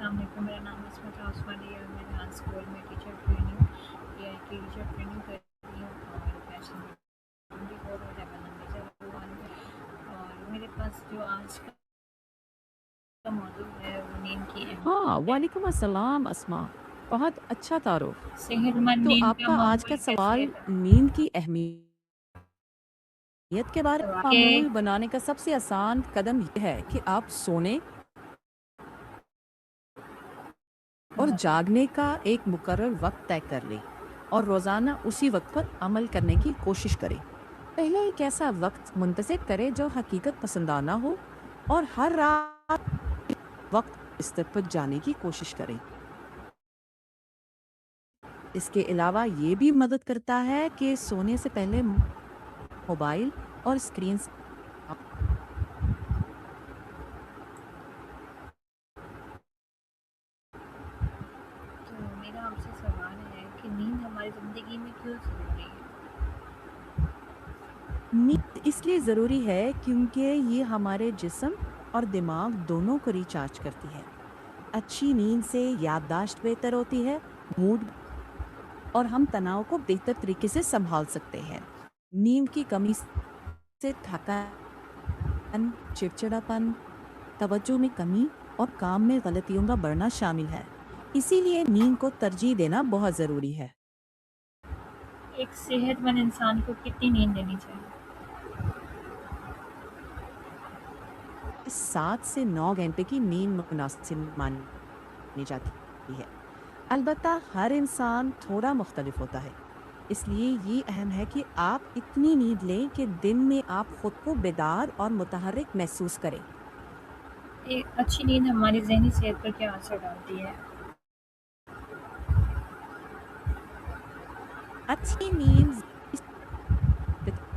السلام علیکم، میرا نام عصمت عثمانی ہے اور میں ڈانس اسکول میں ٹیچر ٹریننگ اے آئی کی ٹیچر ٹریننگ کر رہی ہوں اور پیشن 24 اور لیبل میجر 1 اور میرے پاس جو آج کا موضوع ہے وہ نیند کی ہاں، اہمیت ہے۔ وعلیکم السلام اسما، بہت اچھا تعارف۔ صحت مند تو نیند آپ کا کا آج کا معمول کیسے سوال نیند کی اہمیت کے بارے میں کہ معمول بنانے کا سب سے آسان قدم یہ ہے کہ آپ سونے اور جاگنے کا ایک مقرر وقت طے کر لیں اور روزانہ اسی وقت پر عمل کرنے کی کوشش کریں۔ پہلے ایک ایسا وقت منتخب کریں جو حقیقت پسندانہ ہو اور ہر رات وقت بستر پر جانے کی کوشش کریں۔ اس کے علاوہ یہ بھی مدد کرتا ہے کہ سونے سے پہلے موبائل اور اسکرین سے تو میرا آپ سے سوال ہے کہ نیند ہماری زندگی میں کیوں ضروری ہے؟ نیند اس لیے ضروری ہے کیونکہ یہ ہمارے جسم اور دماغ دونوں کو ریچارج کرتی ہے۔ اچھی نیند سے یادداشت بہتر ہوتی ہے، موڈ اور ہم تناؤ کو بہتر طریقے سے سنبھال سکتے ہیں۔ نیند کی کمی سے تھکن، چڑچڑاپن، توجہ میں کمی اور کام میں غلطیوں کا بڑھنا شامل ہے۔ اسی لیے نیند کو ترجیح دینا بہت ضروری ہے۔ ایک صحت مند انسان کو کتنی نیند لینی چاہیے؟ 7 سے 9 گھنٹے کی نیند مناسب مانی جاتی ہے۔ البتہ ہر انسان تھوڑا مختلف ہوتا ہے، اس لیے یہ اہم ہے کہ آپ اتنی نیند لیں کہ دن میں آپ خود کو بیدار اور متحرک محسوس کریں۔ ایک اچھی نیند ہماری ذہنی صحت پر کیا اثر ڈالتی ہے؟ اچھی نیند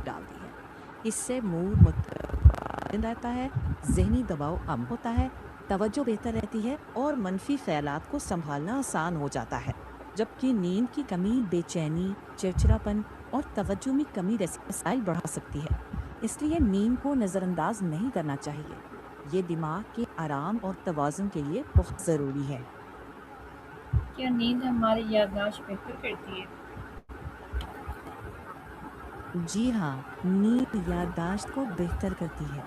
ڈالتی ہے، اس سے موڈ متوازن رہتا ہے، ذہنی دباؤ کم ہوتا ہے، توجہ بہتر رہتی ہے اور منفی خیالات کو سنبھالنا آسان ہو جاتا ہے۔ جبکہ نیند کی کمی بے چینی، چڑچڑاپن اور توجہ میں کمی جیسے مسائل بڑھا سکتی ہے۔ اس لیے نیند کو نظر انداز نہیں کرنا چاہیے، یہ دماغ کے آرام اور توازن کے لیے بہت ضروری ہے۔ کیا نیند ہماری یادداشت بہتر کرتی ہے؟ جی ہاں، نیند یادداشت کو بہتر کرتی ہے۔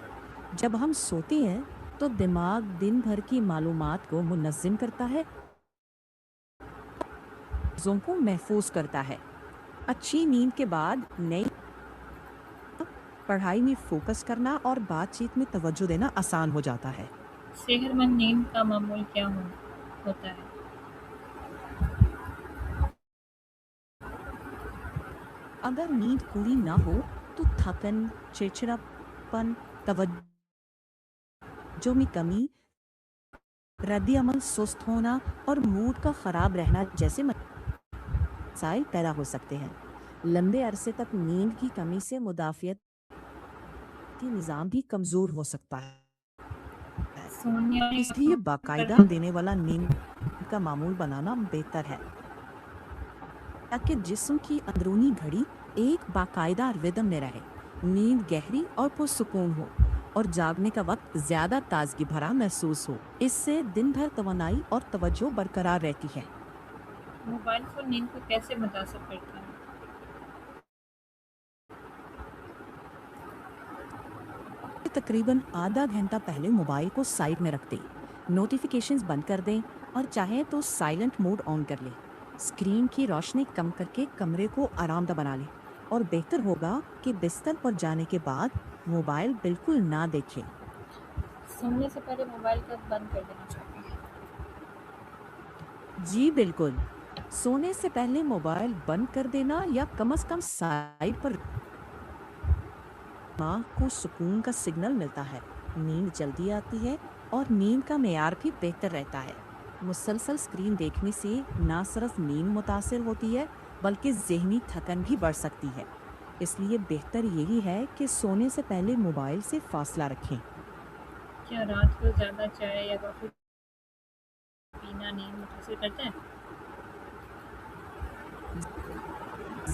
جب ہم سوتے ہیں تو دماغ دن بھر کی معلومات کو منظم کرتا ہے، چیزوں کو محفوظ کرتا ہے۔ اچھی نیند کے بعد نئی پڑھائی میں فوکس کرنا اور بات چیت میں توجہ دینا آسان ہو جاتا ہے۔ صحت مند نیند کا معمول کیا ہوتا ہے؟ اگر نیند پوری نہ ہو تو تھکن، چڑچڑاپن، توجہ میں کمی، ردی عمل سست ہونا اور موڈ کا خراب رہنا جیسے مسائل پیدا ہو سکتے ہیں۔ لمبے عرصے تک نیند کی کمی سے مدافعتی نظام بھی کمزور ہو سکتا ہے۔ سونے اس لیے باقاعدہ پر دینے والا نیند کا معمول بنانا بہتر ہے تاکہ جسم کی اندرونی گھڑی ایک باقاعدہ ردم میں رہے، نیند گہری اور پرسکون ہو اور جاگنے کا وقت زیادہ تازگی بھرا محسوس ہو۔ اس سے دن بھر توانائی اور توجہ برقرار رہتی ہے۔ موبائل فون نیند کو کیسے متاثر کرتا ہے؟ تقریباً آدھا گھنٹہ پہلے موبائل کو سائڈ میں رکھ دیں، نوٹیفیکیشنز بند کر دیں اور چاہیں تو سائلنٹ موڈ آن کر لیں۔ اسکرین کی روشنی کم کر کے کمرے کو آرام دہ بنا لیں اور بہتر ہوگا کہ بستر پر جانے کے بعد موبائل بالکل نہ دیکھیں۔ سونے سے پہلے موبائل کب بند کر دینا چاہیے؟ جی بالکل، سونے سے پہلے موبائل بند کر دینا یا کم از کم سائڈ پر دماغ کو سکون کا سگنل ملتا ہے، نیند جلدی آتی ہے اور نیند کا معیار بھی بہتر رہتا ہے۔ مسلسل اسکرین دیکھنے سے نہ صرف نیند متاثر ہوتی ہے بلکہ ذہنی تھکن بھی بڑھ سکتی ہے۔ اس لیے بہتر یہی ہے کہ سونے سے پہلے موبائل سے فاصلہ رکھیں۔ کیا رات کو زیادہ چائے یا کافی پینا نیند متاثر کرتا ہے؟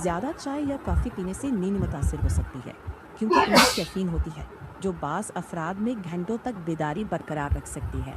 زیادہ چائے یا کافی پینے سے نیند متاثر ہو سکتی ہے کیونکہ ان میں کیفین ہوتی ہے جو بعض افراد میں گھنٹوں تک بیداری برقرار رکھ سکتی ہے۔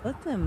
welcome।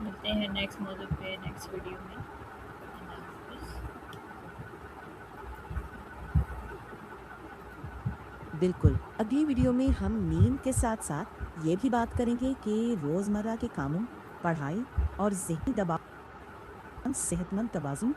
ملتے ہیں نیکسٹ موضوع پہ نیکسٹ ویڈیو میں. اللہ حافظ. بالکل. اگلی ویڈیو میں ہم نیند کے ساتھ ساتھ یہ بھی بات کریں گے کہ روزمرہ کے کاموں، پڑھائی اور ذہنی دباؤ صحت مند توازن